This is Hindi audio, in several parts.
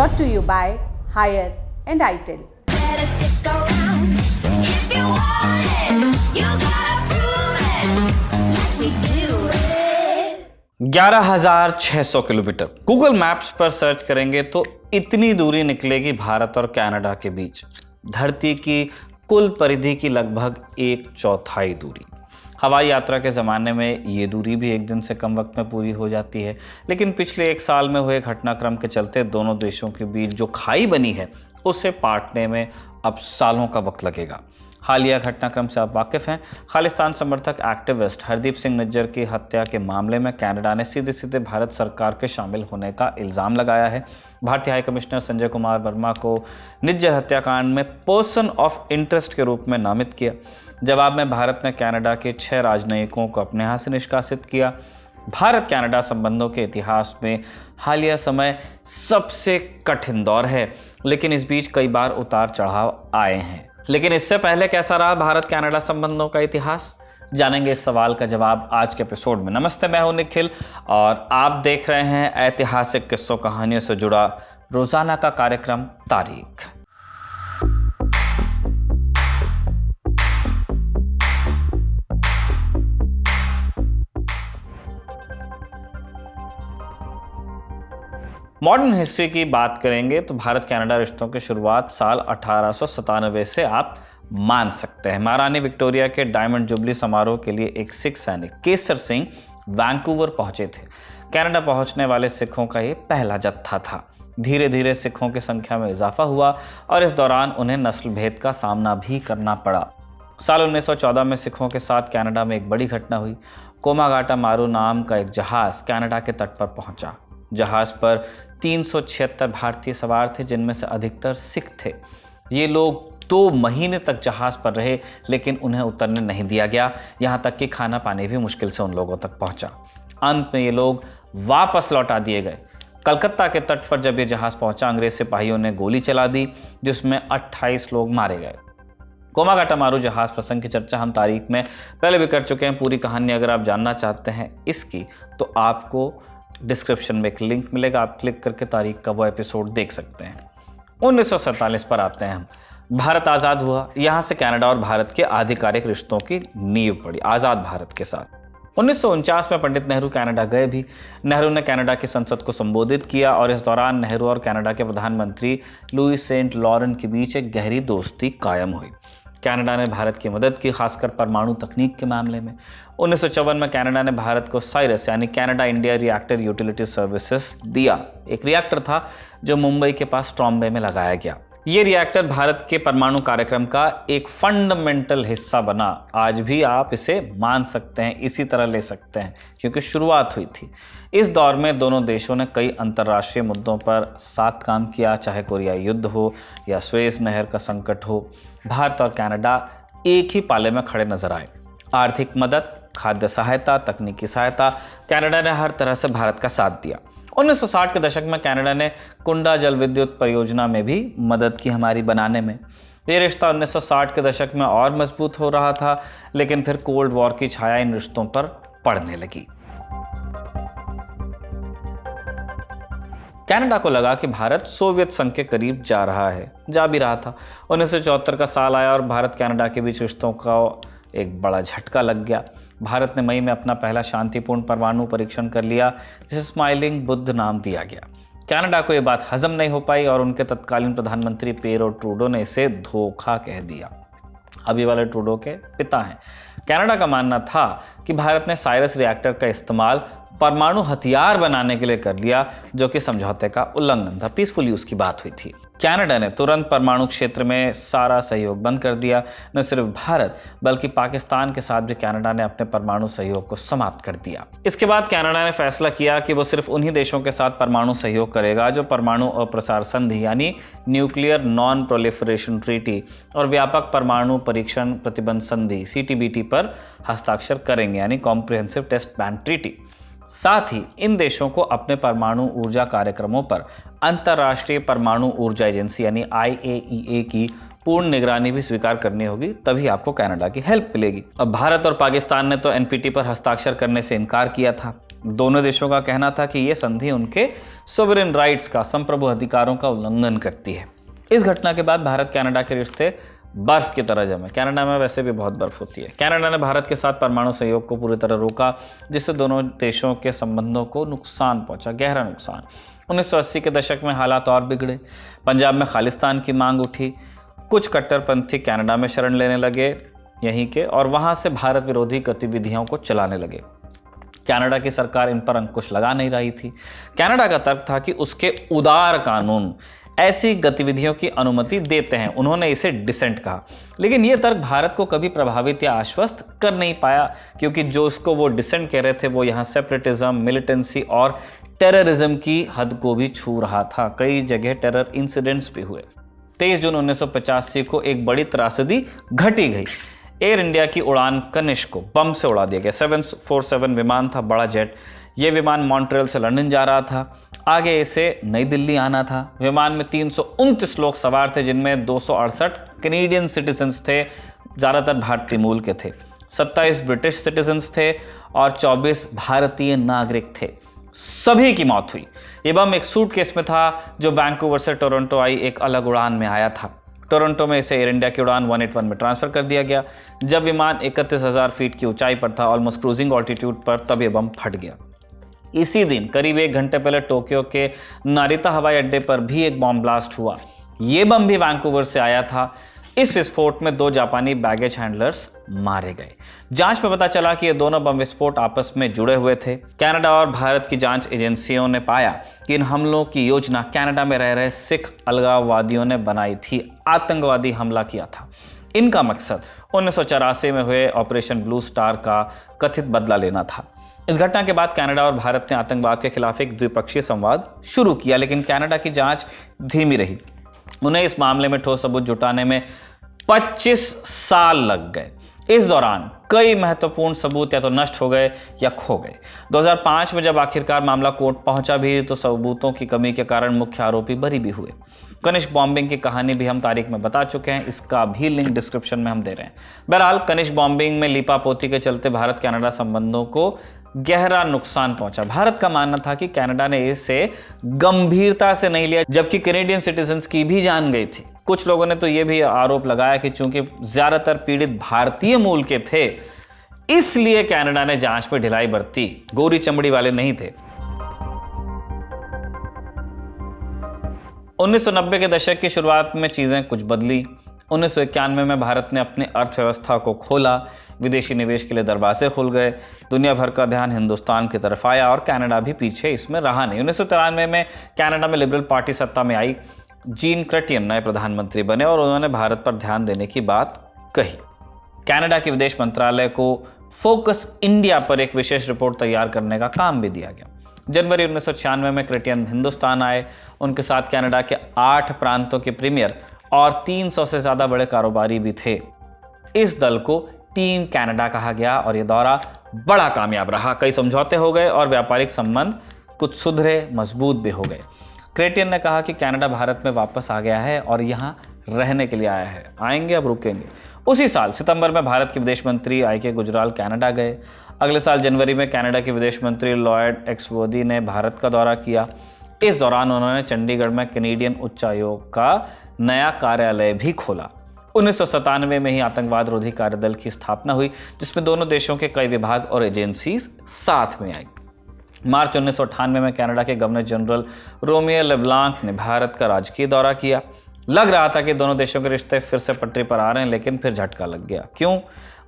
brought to you by Hire and ITIL. Better stick around if you want it. You gotta prove it like we do it. 11,600 kilometre Google maps पर सर्च करेंगे तो इतनी दूरी निकलेगी भारत और कनाडा के बीच। धरती की कुल परिधि की लगभग 1/4 दूरी। हवाई यात्रा के ज़माने में ये दूरी भी एक दिन से कम वक्त में पूरी हो जाती है, लेकिन पिछले 1 साल में हुए घटनाक्रम के चलते दोनों देशों के बीच जो खाई बनी है उसे पाटने में अब सालों का वक्त लगेगा। हालिया घटनाक्रम से आप वाकिफ़ हैं। खालिस्तान समर्थक एक्टिविस्ट हरदीप सिंह निज्जर की हत्या के मामले में कनाडा ने सीधे सीधे भारत सरकार के शामिल होने का इल्ज़ाम लगाया है। भारतीय हाई कमिश्नर संजय कुमार वर्मा को निज्जर हत्याकांड में पर्सन ऑफ इंटरेस्ट के रूप में नामित किया। जवाब में भारत ने कनाडा के 6 राजनयिकों को अपने यहाँ से निष्कासित किया। भारत कनाडा संबंधों के इतिहास में हालिया समय सबसे कठिन दौर है, लेकिन इस बीच कई बार उतार चढ़ाव आए हैं। लेकिन इससे पहले कैसा रहा भारत कनाडा संबंधों का इतिहास, जानेंगे इस सवाल का जवाब आज के एपिसोड में। नमस्ते, मैं हूं निखिल और आप देख रहे हैं ऐतिहासिक किस्सों कहानियों से जुड़ा रोजाना का कार्यक्रम तारीख। मॉडर्न हिस्ट्री की बात करेंगे तो भारत कनाडा रिश्तों की शुरुआत साल 1897 से आप मान सकते हैं। महारानी विक्टोरिया के डायमंड जुबली समारोह के लिए एक सिख सैनिक केसर सिंह वैंकूवर पहुंचे थे। कनाडा पहुंचने वाले सिखों का ये पहला जत्था था। धीरे धीरे सिखों की संख्या में इजाफा हुआ और इस दौरान उन्हें नस्ल भेद का सामना भी करना पड़ा। साल 1914 में सिखों के साथ कनाडा में एक बड़ी घटना हुई। कोमागाटा मारू नाम का एक जहाज कनाडा के तट पर पहुंचा। जहाज पर 376 भारतीय सवार थे, जिनमें से अधिकतर सिख थे। ये लोग 2 महीने तक जहाज पर रहे, लेकिन उन्हें उतरने नहीं दिया गया। यहाँ तक कि खाना पानी भी मुश्किल से उन लोगों तक पहुँचा। अंत में ये लोग वापस लौटा दिए गए। कलकत्ता के तट पर जब ये जहाज पहुँचा, अंग्रेज सिपाहियों ने गोली चला दी, जिसमें 28 लोग मारे गए। कोमागाटा मारू जहाज प्रसंग की चर्चा हम तारीख में पहले भी कर चुके हैं। पूरी कहानी अगर आप जानना चाहते हैं इसकी, तो आपको डिस्क्रिप्शन में एक लिंक मिलेगा, आप क्लिक करके तारीख का वो एपिसोड देख सकते हैं। 1947 पर आते हैं हम। भारत आज़ाद हुआ। यहाँ से कनाडा और भारत के आधिकारिक रिश्तों की नींव पड़ी आज़ाद भारत के साथ। 1949 में पंडित नेहरू कनाडा गए भी। नेहरू ने कनाडा की संसद को संबोधित किया और इस दौरान नेहरू और कनाडा के प्रधानमंत्री लुई सेंट लॉरेन के बीच एक गहरी दोस्ती कायम हुई। कनाडा ने भारत की मदद की, खासकर परमाणु तकनीक के मामले में। 1954 में कनाडा ने भारत को साइरस यानी Canada India reactor utility services दिया। एक रिएक्टर था जो मुंबई के पास ट्रॉम्बे में लगाया गया। ये रिएक्टर भारत के परमाणु कार्यक्रम का एक फंडामेंटल हिस्सा बना। आज भी आप इसे मान सकते हैं, इसी तरह ले सकते हैं, क्योंकि शुरुआत हुई थी। इस दौर में दोनों देशों ने कई अंतर्राष्ट्रीय मुद्दों पर साथ काम किया, चाहे कोरियाई युद्ध हो या स्वेज नहर का संकट हो। भारत और कनाडा एक ही पाले में खड़े नजर आए। आर्थिक मदद, खाद्य सहायता, तकनीकी सहायता, कनाडा ने हर तरह से भारत का साथ दिया। 1960 के दशक में कनाडा ने कुंडा जल विद्युत परियोजना में भी मदद की हमारी बनाने में। ये रिश्ता 1960 के दशक में और मजबूत हो रहा था, लेकिन फिर कोल्ड वॉर की छाया इन रिश्तों पर पड़ने लगी। कनाडा को लगा कि भारत सोवियत संघ के करीब जा रहा है, जा भी रहा था। 1974 का साल आया और भारत कनाडा के बीच रिश्तों का एक बड़ा झटका लग गया। भारत ने मई में अपना पहला शांतिपूर्ण परमाणु परीक्षण कर लिया, जिसे स्माइलिंग बुद्ध नाम दिया गया। कनाडा को यह बात हजम नहीं हो पाई और उनके तत्कालीन प्रधानमंत्री पियरो ट्रूडो ने इसे धोखा कह दिया। अभी वाले ट्रूडो के पिता हैं। कनाडा का मानना था कि भारत ने साइरस रिएक्टर का इस्तेमाल परमाणु हथियार बनाने के लिए कर लिया, जो कि समझौते का उल्लंघन था। पीसफुल यूज की बात हुई थी। कनाडा ने तुरंत परमाणु क्षेत्र में सारा सहयोग बंद कर दिया। न सिर्फ भारत बल्कि पाकिस्तान के साथ भी कनाडा ने अपने परमाणु सहयोग को समाप्त कर दिया। इसके बाद कनाडा ने फैसला किया कि वो सिर्फ उन्हीं देशों के साथ परमाणु सहयोग करेगा जो परमाणु अप्रसार संधि यानी न्यूक्लियर नॉन प्रोलिफरेशन ट्रीटी और व्यापक परमाणु परीक्षण प्रतिबंध संधि CTBT पर हस्ताक्षर करेंगे, यानी कॉम्प्रिहेंसिव टेस्ट बैन ट्रीटी। साथ ही इन देशों को अपने परमाणु ऊर्जा कार्यक्रमों पर अंतर्राष्ट्रीय परमाणु ऊर्जा एजेंसी यानी IAEA की पूर्ण निगरानी भी स्वीकार करनी होगी, तभी आपको कनाडा की हेल्प मिलेगी। अब भारत और पाकिस्तान ने तो NPT पर हस्ताक्षर करने से इनकार किया था। दोनों देशों का कहना था कि यह संधि उनके सोवरेन राइट्स का, संप्रभु अधिकारों का उल्लंघन करती है। इस घटना के बाद भारत कनाडा के रिश्ते बर्फ की तरह जमे। कनाडा में वैसे भी बहुत बर्फ होती है। कनाडा ने भारत के साथ परमाणु सहयोग को पूरी तरह रोका, जिससे दोनों देशों के संबंधों को नुकसान पहुंचा, गहरा नुकसान। 1980 के दशक में हालात और बिगड़े। पंजाब में खालिस्तान की मांग उठी। कुछ कट्टरपंथी कनाडा में शरण लेने लगे यहीं के, और वहां से भारत विरोधी गतिविधियों को चलाने लगे। कनाडा की सरकार इन पर अंकुश लगा नहीं रही थी। कनाडा का तर्क था कि उसके उदार कानून ऐसी गतिविधियों की अनुमति देते हैं। उन्होंने इसे डिसेंट कहा, लेकिन यह तर्क भारत को कभी प्रभावित या आश्वस्त कर नहीं पाया, क्योंकि जो उसको वो डिसेंट कह रहे थे वो यहाँ सेपरेटिज्म, मिलिटेंसी और टेररिज्म की हद को भी छू रहा था। कई जगह टेरर इंसिडेंट्स भी हुए। 23 जून 1985 को एक बड़ी त्रासदी घटी गई। एयर इंडिया की उड़ान कनिष्क को बम से उड़ा दिया गया। 747 विमान था, बड़ा जेट। यह विमान मॉन्ट्रियल से लंदन जा रहा था, आगे इसे नई दिल्ली आना था। विमान में 329 लोग सवार थे, जिनमें 268 कैनेडियन सिटीजन्स थे, ज़्यादातर भारतीय मूल के थे। 27 ब्रिटिश सिटीजन्स थे और 24 भारतीय नागरिक थे। सभी की मौत हुई। ये बम एक सूटकेस में था जो वैंकूवर से टोरंटो आई एक अलग उड़ान में आया था। टोरंटो में इसे एयर इंडिया की उड़ान 181 में ट्रांसफर कर दिया गया। जब विमान 31,000 फीट की ऊंचाई पर था, ऑलमोस्ट क्रूजिंग ऑल्टीट्यूड पर, तब यह बम फट गया। इसी दिन करीब 1 घंटे पहले टोक्यो के नारिता हवाई अड्डे पर भी एक बम ब्लास्ट हुआ। यह बम भी वैंकूवर से आया था। इस विस्फोट में 2 जापानी बैगेज हैंडलर्स मारे गए। जांच में पता चला कि ये दोनों बम विस्फोट आपस में जुड़े हुए थे। कनाडा और भारत की जांच एजेंसियों ने पाया कि इन हमलों की योजना कनाडा में रह रहे सिख अलगाववादियों ने बनाई थी। आतंकवादी हमला किया था। इनका मकसद 1984 में हुए ऑपरेशन ब्लू स्टार का कथित बदला लेना था। इस घटना के बाद कनाडा और भारत ने आतंकवाद के खिलाफ एक द्विपक्षीय संवाद शुरू किया, लेकिन कनाडा की जांच धीमी रही। उन्हें इस मामले में ठोस सबूत जुटाने में 25 साल लग गए। इस दौरान कई महत्वपूर्ण सबूत या तो नष्ट हो गए या खो गए। 2005 में जब आखिरकार मामला कोर्ट पहुंचा भी, तो सबूतों की कमी के कारण मुख्य आरोपी बरी भी हुए। कनिष्क बॉम्बिंग की कहानी भी हम तारीख में बता चुके हैं, इसका भी लिंक डिस्क्रिप्शन में हम दे रहे हैं। बहरहाल कनिष्क बॉम्बिंग में लीपापोती के चलते भारत कनाडा संबंधों को गहरा नुकसान पहुंचा। भारत का मानना था कि कनाडा ने इसे गंभीरता से नहीं लिया, जबकि कैनेडियन सिटीजन्स की भी जान गई थी। कुछ लोगों ने तो यह भी आरोप लगाया कि चूंकि ज्यादातर पीड़ित भारतीय मूल के थे, इसलिए कनाडा ने जांच में ढिलाई बरती, गोरी चमड़ी वाले नहीं थे। 1990 के दशक की शुरुआत में चीजें कुछ बदली। 1991 में भारत ने अपनी अर्थव्यवस्था को खोला, विदेशी निवेश के लिए दरवाजे खुल गए, दुनिया भर का ध्यान हिंदुस्तान की तरफ आया और कनाडा भी पीछे इसमें रहा नहीं। 1993 में कनाडा में लिबरल पार्टी सत्ता में आई। जीन क्रेटियन नए प्रधानमंत्री बने और उन्होंने भारत पर ध्यान देने की बात कही। कनाडा के विदेश मंत्रालय को फोकस इंडिया पर एक विशेष रिपोर्ट तैयार करने का काम भी दिया गया। जनवरी 1996 में क्रेटियन हिंदुस्तान आए। उनके साथ कनाडा के 8 प्रांतों के प्रीमियर और 300 से ज़्यादा बड़े कारोबारी भी थे। इस दल को टीम कनाडा कहा गया और यह दौरा बड़ा कामयाब रहा। कई समझौते हो गए और व्यापारिक संबंध कुछ सुधरे, मजबूत भी हो गए। क्रेटियन ने कहा कि कनाडा भारत में वापस आ गया है और यहाँ रहने के लिए आया है, आएंगे अब रुकेंगे। उसी साल सितंबर में भारत के विदेश मंत्री आई.के. गुजराल कनाडा गए। अगले साल जनवरी में कनाडा के विदेश मंत्री लॉयड एक्सवर्दी ने भारत का दौरा किया। इस दौरान उन्होंने चंडीगढ़ में कैनेडियन उच्चायोग का नया कार्यालय भी खोला। 1997 में ही आतंकवाद रोधी कार्यदल की स्थापना हुई, जिसमें दोनों देशों के कई विभाग और एजेंसीज साथ में आई। मार्च 1998 में कनाडा के गवर्नर जनरल रोमियो लेब्लांक ने भारत का राजकीय दौरा किया। लग रहा था कि दोनों देशों के रिश्ते फिर से पटरी पर आ रहे हैं, लेकिन फिर झटका लग गया। क्यों?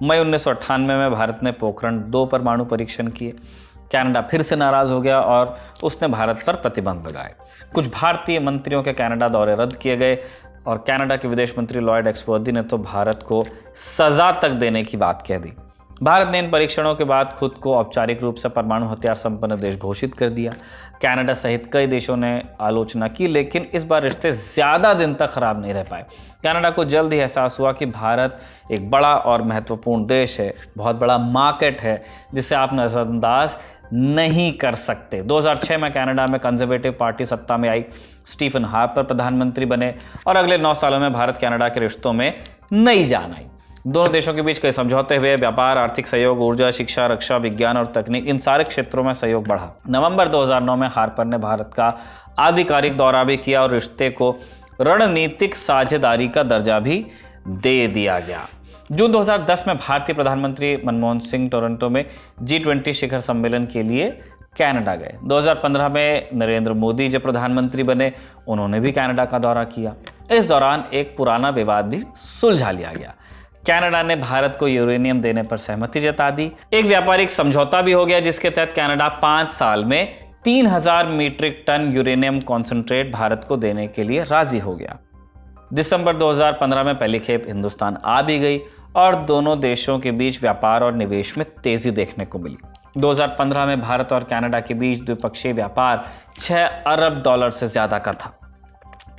मई 1998 में भारत ने पोखरण 2 परमाणु परीक्षण किए। कनाडा फिर से नाराज हो गया और उसने भारत पर प्रतिबंध लगाए। कुछ भारतीय मंत्रियों के कनाडा दौरे रद्द किए गए और कनाडा के विदेश मंत्री लॉयड एक्सवर्दी ने तो भारत को सजा तक देने की बात कह दी। भारत ने इन परीक्षणों के बाद खुद को औपचारिक रूप से परमाणु हथियार संपन्न देश घोषित कर दिया। कनाडा सहित कई देशों ने आलोचना की, लेकिन इस बार रिश्ते ज़्यादा दिन तक खराब नहीं रह पाए। कनाडा को जल्द ही एहसास हुआ कि भारत एक बड़ा और महत्वपूर्ण देश है, बहुत बड़ा मार्केट है, जिसे आप नज़रअंदाज नहीं कर सकते। 2006 में कनाडा में कंजर्वेटिव पार्टी सत्ता में आई। स्टीफन हार्पर प्रधानमंत्री बने और अगले 9 सालों में भारत कनाडा के रिश्तों में नई जान आई। दोनों देशों के बीच कई समझौते हुए, व्यापार, आर्थिक सहयोग, ऊर्जा, शिक्षा, रक्षा, विज्ञान और तकनीक, इन सारे क्षेत्रों में सहयोग बढ़ा। नवंबर 2009 में हार्पर ने भारत का आधिकारिक दौरा भी किया और रिश्ते को रणनीतिक साझेदारी का दर्जा भी दे दिया गया। जून 2010 में भारतीय प्रधानमंत्री मनमोहन सिंह टोरंटो में G20 शिखर सम्मेलन के लिए कनाडा गए। 2015 में नरेंद्र मोदी जब प्रधानमंत्री बने, उन्होंने भी कनाडा का दौरा किया। इस दौरान एक पुराना विवाद भी सुलझा लिया गया। कनाडा ने भारत को यूरेनियम देने पर सहमति जता दी। एक व्यापारिक समझौता भी हो गया जिसके तहत कनाडा 5 साल में 3000 metric ton uranium concentrate Bharat को देने के लिए राजी हो गया। दिसंबर 2015 में पहली खेप हिंदुस्तान आ भी गई और दोनों देशों के बीच व्यापार और निवेश में तेजी देखने को मिली। 2015 में भारत और कनाडा के बीच द्विपक्षीय व्यापार 6 अरब डॉलर से ज्यादा का था।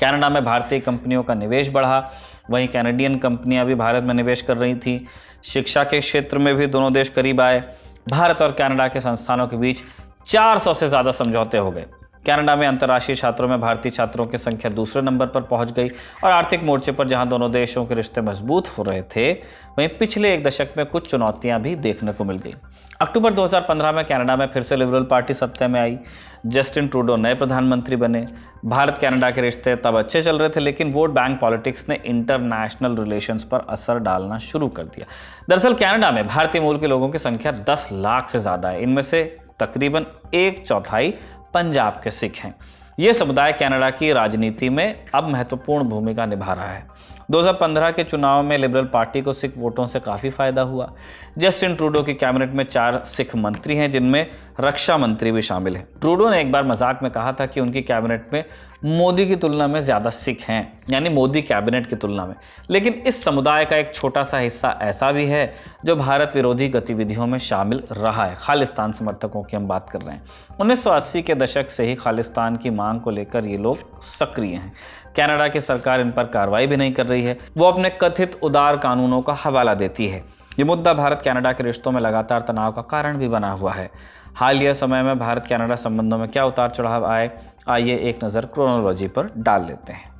कनाडा में भारतीय कंपनियों का निवेश बढ़ा, वहीं कैनेडियन कंपनियां भी भारत में निवेश कर रही थी। शिक्षा के क्षेत्र में भी दोनों देश करीब आए। भारत और कनाडा के संस्थानों के बीच 400 से ज्यादा समझौते हो गए। कनाडा में अंतर्राष्ट्रीय छात्रों में भारतीय छात्रों की संख्या दूसरे नंबर पर पहुंच गई और आर्थिक मोर्चे पर जहां दोनों देशों के रिश्ते मजबूत हो रहे थे, वहीं पिछले एक दशक में कुछ चुनौतियां भी देखने को मिल गई। अक्टूबर 2015 में कनाडा में फिर से लिबरल पार्टी सत्ता में आई। जस्टिन ट्रूडो नए प्रधानमंत्री बने। भारत कनाडा के रिश्ते तब अच्छे चल रहे थे, लेकिन वोट बैंक पॉलिटिक्स ने इंटरनेशनल रिलेशंस पर असर डालना शुरू कर दिया। दरअसल कनाडा में भारतीय मूल के लोगों की संख्या 10 लाख से ज्यादा है। इनमें से तकरीबन 1/4 पंजाब के सिख हैं। ये समुदाय कनाडा की राजनीति में अब महत्वपूर्ण भूमिका निभा रहा है। 2015 के चुनाव में लिबरल पार्टी को सिख वोटों से काफी फायदा हुआ। जस्टिन ट्रूडो की कैबिनेट में 4 सिख मंत्री हैं, जिनमें रक्षा मंत्री भी शामिल हैं। ट्रूडो ने एक बार मजाक में कहा था कि उनकी कैबिनेट में मोदी की तुलना में ज्यादा सिख हैं, यानी मोदी कैबिनेट की तुलना में। लेकिन इस समुदाय का एक छोटा सा हिस्सा ऐसा भी है जो भारत विरोधी गतिविधियों में शामिल रहा है। खालिस्तान समर्थकों की हम बात कर रहे हैं। 1980 के दशक से ही खालिस्तान की मांग को लेकर ये लोग सक्रिय हैं। कनाडा की सरकार इन पर कार्रवाई भी नहीं कर रही है। वो अपने कथित उदार कानूनों का हवाला देती है। ये मुद्दा भारत कनाडा के रिश्तों में लगातार तनाव का कारण भी बना हुआ है। हालिया समय में भारत कनाडा संबंधों में क्या उतार चढ़ाव आए, आइए एक नज़र क्रोनोलॉजी पर डाल लेते हैं।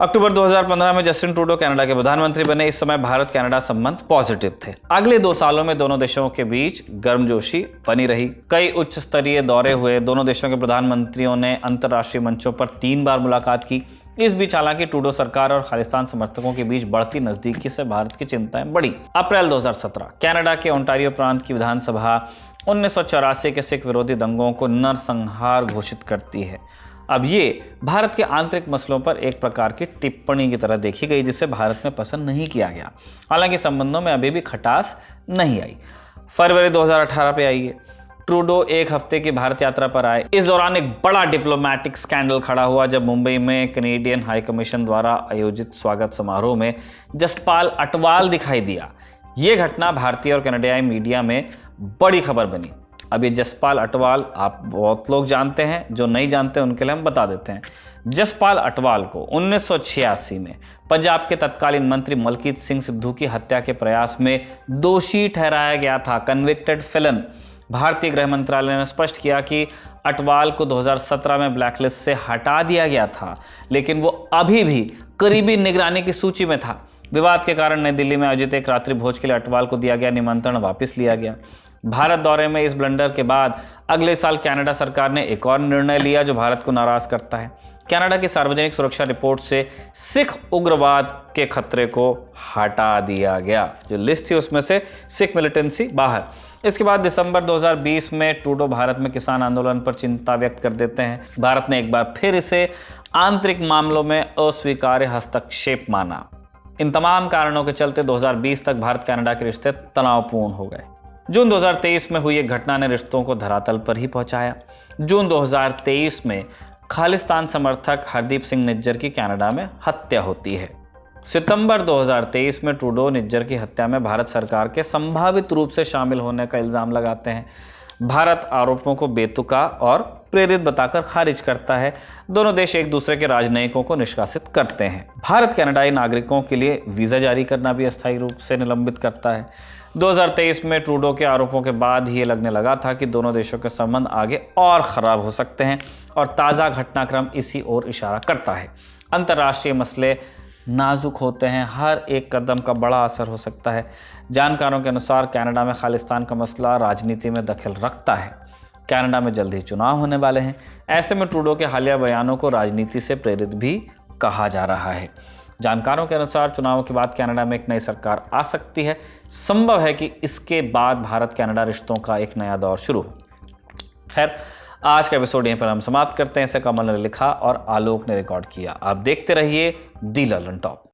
अक्टूबर 2015 में जस्टिन ट्रूडो कनाडा के प्रधानमंत्री बने। इस समय भारत कनाडा संबंध पॉजिटिव थे। अगले 2 सालों में दोनों देशों के बीच गर्मजोशी बनी रही। कई उच्च स्तरीय दौरे हुए। दोनों देशों के प्रधानमंत्रियों ने अंतर्राष्ट्रीय मंचों पर 3 बार मुलाकात की। इस बीच हालांकि ट्रूडो सरकार और खालिस्तान समर्थकों के बीच बढ़ती नजदीकी से भारत की चिंताएं बढ़ी। अप्रैल 2017 कनाडा के ओंटारियो प्रांत की विधानसभा 1984 के सिख विरोधी दंगों को नरसंहार घोषित करती है। अब ये भारत के आंतरिक मसलों पर एक प्रकार की टिप्पणी की तरह देखी गई, जिसे भारत में पसंद नहीं किया गया। हालांकि संबंधों में अभी भी खटास नहीं आई। फरवरी 2018 पे आई है। ट्रूडो 1 हफ्ते की भारत यात्रा पर आए। इस दौरान एक बड़ा डिप्लोमैटिक स्कैंडल खड़ा हुआ जब मुंबई में कैनेडियन हाई कमीशन द्वारा आयोजित स्वागत समारोह में जसपाल अटवाल दिखाई दिया। ये घटना भारतीय और कनाडाई मीडिया में बड़ी खबर बनी। अब ये जसपाल अटवाल आप बहुत लोग जानते हैं, जो नहीं जानते उनके लिए हम बता देते हैं। जसपाल अटवाल को 1986 में पंजाब के तत्कालीन मंत्री मलकीत सिंह सिद्धू की हत्या के प्रयास में दोषी ठहराया गया था, कन्विक्टेड फिलन। भारतीय गृह मंत्रालय ने स्पष्ट किया कि अटवाल को 2017 में ब्लैकलिस्ट से हटा दिया गया था, लेकिन वो अभी भी करीबी निगरानी की सूची में था। विवाद के कारण नई दिल्ली में आयोजित एक रात्रि भोज के लिए अटवाल को दिया गया निमंत्रण वापस लिया गया। भारत दौरे में इस ब्लंडर के बाद अगले साल कनाडा सरकार ने एक और निर्णय लिया जो भारत को नाराज करता है। कनाडा की सार्वजनिक सुरक्षा रिपोर्ट से सिख उग्रवाद के खतरे को हटा दिया गया। जो लिस्ट थी उसमें से सिख मिलिटेंसी बाहर। इसके बाद दिसंबर 2020 में ट्रूडो भारत में किसान आंदोलन पर चिंता व्यक्त कर देते हैं। भारत ने एक बार फिर इसे आंतरिक मामलों में अस्वीकार्य हस्तक्षेप माना। इन तमाम कारणों के चलते 2020 तक भारत कनाडा के रिश्ते तनावपूर्ण हो गए। जून 2023 में हुई एक घटना ने रिश्तों को धरातल पर ही पहुंचाया। जून 2023 में खालिस्तान समर्थक हरदीप सिंह निज्जर की कनाडा में हत्या होती है। सितंबर 2023 में ट्रूडो निज्जर की हत्या में भारत सरकार के संभावित रूप से शामिल होने का इल्जाम लगाते हैं। भारत आरोपों को बेतुका और प्रेरित बताकर खारिज करता है। दोनों देश एक दूसरे के राजनयिकों को निष्कासित करते हैं। भारत कनाडाई नागरिकों के लिए वीजा जारी करना भी अस्थायी रूप से निलंबित करता है। 2023 में ट्रूडो के आरोपों के बाद ही ये लगने लगा था कि दोनों देशों के संबंध आगे और खराब हो सकते हैं और ताज़ा घटनाक्रम इसी ओर इशारा करता है। अंतर्राष्ट्रीय मसले नाजुक होते हैं, हर एक कदम का बड़ा असर हो सकता है। जानकारों के अनुसार कनाडा में खालिस्तान का मसला राजनीति में दखल रखता है। कनाडा में जल्द ही चुनाव होने वाले हैं। ऐसे में ट्रूडो के हालिया बयानों को राजनीति से प्रेरित भी कहा जा रहा है। जानकारों के अनुसार चुनाव के बाद कनाडा में एक नई सरकार आ सकती है। संभव है कि इसके बाद भारत कनाडा रिश्तों का एक नया दौर शुरू हो। खैर, आज का एपिसोड यहीं पर हम समाप्त करते हैं। इसे कमल ने लिखा और आलोक ने रिकॉर्ड किया। आप देखते रहिए दी ललन टॉप।